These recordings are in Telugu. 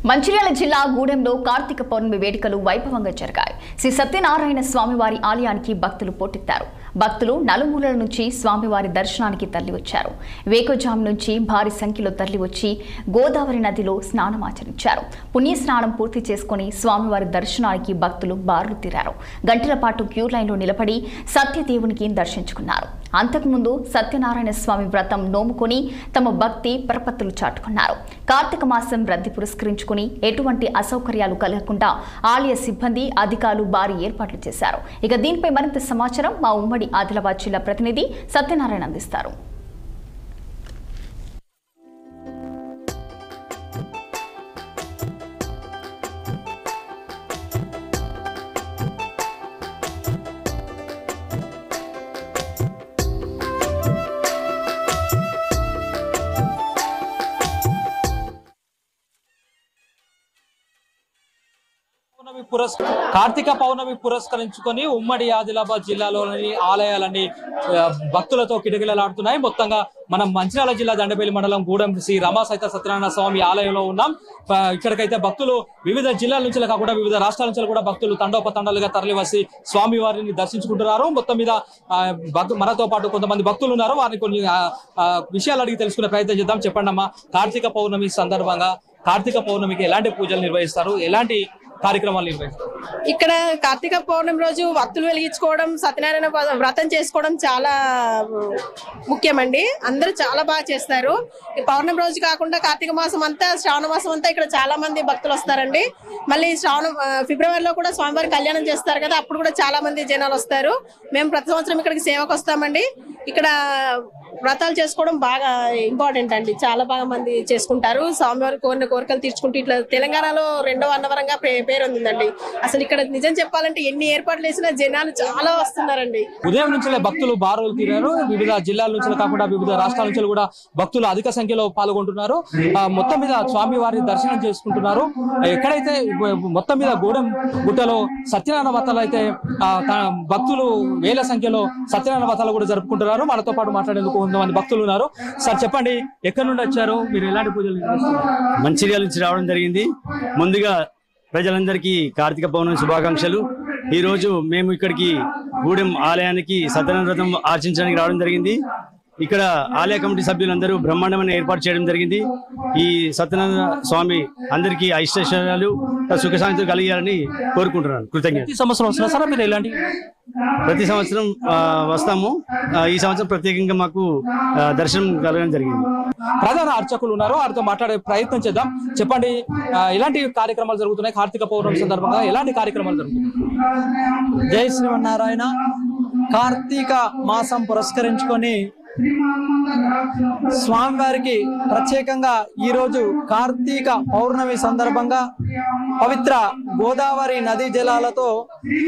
మంచిర్యాల జిల్లా గూడెంలో కార్తీక పౌర్ణమి వేడుకలు వైభవంగా జరిగాయి. శ్రీ సత్యనారాయణ స్వామివారి ఆలయానికి భక్తులు పోటెత్తారు. భక్తులు నలుమూలల నుంచి స్వామివారి దర్శనానికి తరలివచ్చారు. వేకువజాము నుంచి భారీ సంఖ్యలో తరలివచ్చి గోదావరి నదిలో స్నానమాచరించారు. పుణ్యస్నానం పూర్తి చేసుకుని స్వామివారి దర్శనానికి భక్తులు బారులు తీరారు. గంటల పాటు క్యూ లైన్లో నిలబడి సత్యదేవునికి దర్శించుకున్నారు. అంతకుముందు సత్యనారాయణ స్వామి వ్రతం నోముకొని తమ భక్తి ప్రపత్తులు చాటుకున్నారు. కార్తీక మాసం రద్దీ పురస్కరించుకుని ఎటువంటి అసౌకర్యాలు కలగకుండా ఆలయ సిబ్బంది అధికారులు భారీ ఏర్పాట్లు చేశారు. ఇక దీనిపై మరింత సమాచారం మా ఉమ్మడి ఆదిలాబాద్ జిల్లా ప్రతినిధి సత్యనారాయణ అందిస్తారు. కార్తీక పౌర్ణమి పురస్కరించుకొని ఉమ్మడి ఆదిలాబాద్ జిల్లాలోని ఆలయాలన్నీ భక్తులతో కిటకిలలాడుతున్నాయి. మొత్తంగా మనం మంచిర్యాల జిల్లా దండపల్లి మండలం గూడెం శ్రీ రమాసహిత సత్యనారాయణ స్వామి ఆలయంలో ఉన్నాం. ఇక్కడికైతే భక్తులు వివిధ జిల్లాల నుంచి కాకుండా వివిధ రాష్ట్రాల నుంచి కూడా భక్తులు తండోపతండాలుగా తరలివసి స్వామి వారిని దర్శించుకుంటున్నారు. మొత్తం మీద మనతో పాటు కొంతమంది భక్తులు ఉన్నారు. వారిని కొన్ని విషయాలు అడిగి తెలుసుకునే ప్రయత్నం చేద్దాం. చెప్పండి అమ్మా, కార్తీక పౌర్ణమి సందర్భంగా కార్తీక పౌర్ణమికి ఎలాంటి పూజలు నిర్వహిస్తారు, ఎలాంటి కార్యక్రమాలు నిర్వహిస్తారు? ఇక్కడ కార్తీక పౌర్ణమి రోజు వత్తులు వెలిగించుకోవడం, సత్యనారాయణ వ్రతం చేసుకోవడం చాలా ముఖ్యమండి. అందరూ చాలా బాగా చేస్తారు. ఈ పౌర్ణమి రోజు కాకుండా కార్తీక మాసం అంతా, శ్రావణ మాసం అంతా ఇక్కడ చాలా మంది భక్తులు వస్తారండి. మళ్ళీ ఫిబ్రవరిలో కూడా స్వామివారి కళ్యాణం చేస్తారు కదా, అప్పుడు కూడా చాలా మంది జనాలు వస్తారు. మేము ప్రతి సంవత్సరం ఇక్కడికి సేవకు వస్తామండి. ఇక్కడ వ్రతాలు చేసుకోవడం బాగా ఇంపార్టెంట్ అండి. చాలా బాగా మంది చేసుకుంటారు. స్వామివారి కోరిన కోరికలు తీర్చుకుంటూ ఇట్లా తెలంగాణలో 2వ అన్నవరంగా పేరు ఉందండి. అసలు ఇక్కడ నిజం చెప్పాలంటే ఎన్ని ఏర్పాట్లు చేసినా జనాలు చాలా వస్తున్నారండి. ఉదయం నుంచి భక్తులు బారులు తీరారు. వివిధ జిల్లాల నుంచి కాకుండా వివిధ రాష్ట్రాల నుంచి కూడా భక్తులు అధిక సంఖ్యలో పాల్గొంటున్నారు. మొత్తం మీద స్వామి వారిని దర్శనం చేసుకుంటున్నారు. ఎక్కడైతే మొత్తం మీద గూడెం గుట్టలో సత్యనారాయణ వ్రతాలు అయితే భక్తులు వేల సంఖ్యలో సత్యనారాయణ వ్రతాలు కూడా జరుపుకుంటున్నారు. మనతో పాటు మాట్లాడేందుకు కొంతమంది భక్తులు ఉన్నారు. సార్ చెప్పండి, ఎక్కడి నుండి వచ్చారు, మీరు ఎలాంటి పూజలు నిర్వహిస్తున్నారు? మంచిర్యాల నుంచి రావడం జరిగింది. ముందుగా ప్రజలందరికీ కార్తీక పౌర్ణమి శుభాకాంక్షలు. ఈ రోజు మేము ఇక్కడికి గూడెం ఆలయానికి సత్యనారాయణ వ్రతం ఆచరించడానికి రావడం జరిగింది. ఇక్కడ ఆలయ కమిటీ సభ్యులందరూ బ్రహ్మాండమైన ఏర్పాటు చేయడం జరిగింది. ఈ సత్యనారాయణ స్వామి అందరికీ ఐశ్వర్యాలు సుఖశాంతులు కలిగాలని కోరుకుంటున్నాను. కృతజ్ఞత. ప్రతి సంవత్సరం వస్తున్నారు సార్ మీరు? ఎలాంటి? ప్రతి సంవత్సరం వస్తాము. ఈ సంవత్సరం ప్రత్యేకంగా మాకు దర్శనం కలగడం జరిగింది. ప్రధాన అర్చకులు ఉన్నారు, వారితో మాట్లాడే ప్రయత్నం చేద్దాం. చెప్పండి, ఎలాంటి కార్యక్రమాలు జరుగుతున్నాయి? కార్తీక పౌర్ణమి సందర్భంగా ఎలాంటి కార్యక్రమాలు జరుగుతున్నాయి? జై శ్రీమన్నారాయణ. కార్తీక మాసం పురస్కరించుకొని స్వామివారికి ప్రత్యేకంగా ఈరోజు కార్తీక పౌర్ణమి సందర్భంగా పవిత్ర గోదావరి నదీ జలాలతో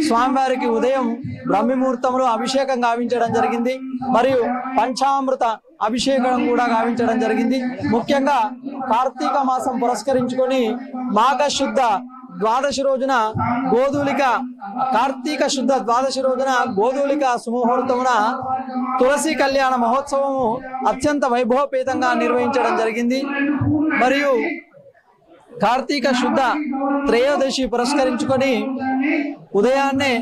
స్వామివారికి ఉదయం బ్రహ్మముహూర్తంలో అభిషేకం గావించడం జరిగింది. మరియు పంచామృత అభిషేకం కూడా గావించడం జరిగింది. ముఖ్యంగా కార్తీక మాసం పురస్కరించుకొని మాఘశుద్ధ ద్వాదశి రోజున కార్తీక శుద్ధ ద్వాదశి రోజున గోధూలిక సుముహూర్తమున తులసి కళ్యాణ మహోత్సవము అత్యంత వైభవపేతంగా నిర్వహించడం జరిగింది. మరియు కార్తీక శుద్ధ త్రయోదశి పురస్కరించుకొని ఉదయాన్నే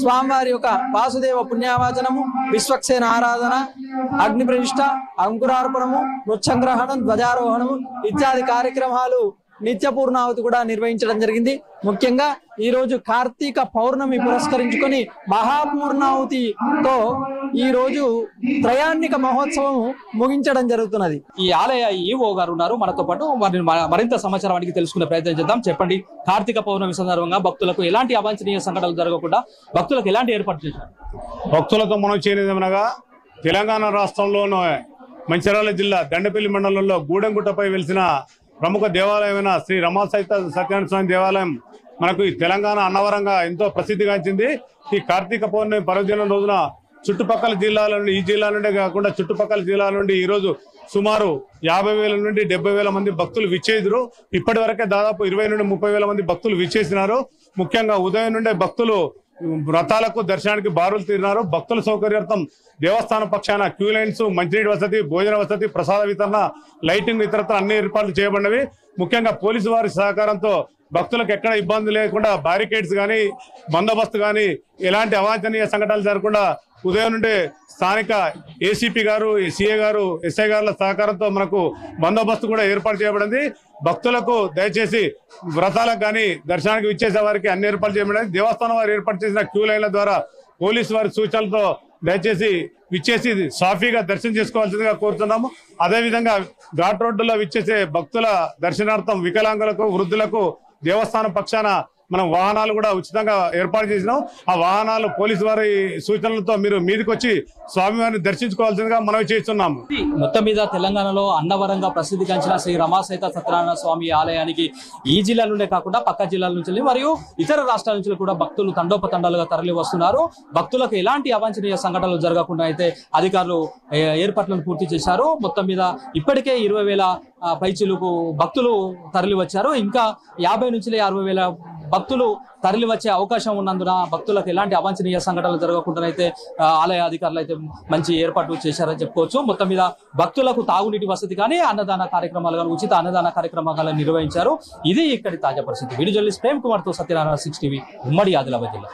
స్వామివారి యొక్క వాసుదేవ పుణ్యవాచనము, విశ్వక్సేన ఆరాధన, అగ్ని ప్రతిష్ఠ, అంకురార్పణము, వృక్షంగ్రహణం, ధ్వజారోహణము ఇత్యాది కార్యక్రమాలు నిత్య పూర్ణావతి కూడా నిర్వహించడం జరిగింది. ముఖ్యంగా ఈ రోజు కార్తీక పౌర్ణమి పురస్కరించుకొని మహాపూర్ణావతితో ఈ రోజు త్రయాణిక మహోత్సవం ముగించడం జరుగుతున్నది. ఈ ఆలయ ఈవో గారు ఉన్నారు మనతో పాటు, వారిని మరింత సమాచారం అడిగి తెలుసుకునే ప్రయత్నం చేద్దాం. చెప్పండి, కార్తీక పౌర్ణమి సందర్భంగా భక్తులకు ఎలాంటి అవాంఛనీయ సంఘటనలు జరగకుండా భక్తులకు ఎలాంటి ఏర్పాటు చేశారు? భక్తులతో మనం చేయనిదనగా తెలంగాణ రాష్ట్రంలోని మంచిర్యాల జిల్లా దండపల్లి మండలంలో గూడెంగుట్టపై వెలిసిన ప్రముఖ దేవాలయమైన శ్రీ రమాసహిత సత్యనారాయణ స్వామి దేవాలయం మనకు ఈ తెలంగాణ అన్నవరంగా ఎంతో ప్రసిద్ధిగాంచింది. ఈ కార్తీక పౌర్ణమి పర్వదినం రోజున చుట్టుపక్కల జిల్లాల నుండి, ఈ జిల్లా నుండే కాకుండా చుట్టుపక్కల జిల్లాల నుండి ఈరోజు సుమారు 50,000 నుండి 70,000 మంది భక్తులు విచ్చేదురు. ఇప్పటి వరకే దాదాపు 20 నుండి 30,000 మంది భక్తులు విచ్చేసినారు. ముఖ్యంగా ఉదయం నుండే భక్తులు వ్రతాలకు దర్శనానికి బారులు తీరినారు. భక్తుల సౌకర్యార్థం దేవస్థానం పక్షాన క్యూ లైన్స్, మంచినీటి వసతి, భోజన వసతి, ప్రసాద వితరణ, లైటింగ్ ఇతరత్ర అన్ని ఏర్పాట్లు చేయబడినవి. ముఖ్యంగా పోలీసు వారి సహకారంతో భక్తులకు ఎక్కడ ఇబ్బంది లేకుండా బ్యారికేడ్స్ కానీ బందోబస్తు కానీ ఎలాంటి అవాంఛనీయ సంఘటనలు జరగకుండా ఉదయం నుండి స్థానిక ఏసీపీ గారు, సిఏ గారు, ఎస్ఐ గారుల సహకారంతో మనకు బందోబస్తు కూడా ఏర్పాటు చేయబడింది. భక్తులకు దయచేసి వ్రతాలకు కానీ దర్శనానికి విచ్చేసే వారికి అన్ని ఏర్పాటు చేయబడింది. దేవస్థానం వారు ఏర్పాటు చేసిన క్యూ లైన్ల ద్వారా పోలీసు వారి సూచనలతో దయచేసి విచ్చేసి సాఫీగా దర్శనం చేసుకోవాల్సిందిగా కోరుతున్నాము. అదేవిధంగా ఘాట్ రోడ్డులో విచ్చేసే భక్తుల దర్శనార్థం వికలాంగులకు, వృద్ధులకు దేవస్థానం పక్షాన మనం వాహనాలు కూడా ఉచితంగా ఏర్పాటు చేసినాం. ఆ వాహనాలు పోలీసు వారి సూచనలతో మీరు మీదకి వచ్చి స్వామివారిని దర్శించుకోవాల్సిందిగా మనవి చేస్తున్నాము. మొత్తం మీద తెలంగాణలో అన్నవరంగా ప్రసిద్ధిగాంచిన శ్రీ రమాసహిత సత్యనారాయణ స్వామి ఆలయానికి ఈ జిల్లా నుండే కాకుండా పక్క జిల్లాల నుంచి మరియు ఇతర రాష్ట్రాల నుంచి కూడా భక్తులు తండోపతండాలుగా తరలి వస్తున్నారు. భక్తులకు ఎలాంటి అవాంఛనీయ సంఘటనలు జరగకుండా అయితే అధికారులు ఏర్పాట్లను పూర్తి చేశారు. మొత్తం మీద ఇప్పటికే 20,000 పైచిలుకు భక్తులు తరలి వచ్చారు. ఇంకా 50 నుంచి 60,000 భక్తులు తరలి వచ్చే అవకాశం ఉన్నందున భక్తులకు ఎలాంటి అవాంఛనీయ సంఘటనలు జరగకుండా అయితే ఆలయ అధికారులు అయితే మంచి ఏర్పాట్లు చేశారని చెప్పుకోవచ్చు. మొత్తం మీద భక్తులకు తాగునీటి వసతి కానీ అన్నదాన కార్యక్రమాలు కానీ ఉచిత అన్నదాన కార్యక్రమాలు నిర్వహించారు. ఇది ఇక్కడి తాజా పరిస్థితి. వీడియో జర్నలిస్ట్ ప్రేమ్ కుమార్ తో సత్యనారాయణ 6 టీవీ, ఉమ్మడి ఆదిలాబాద్ జిల్లా.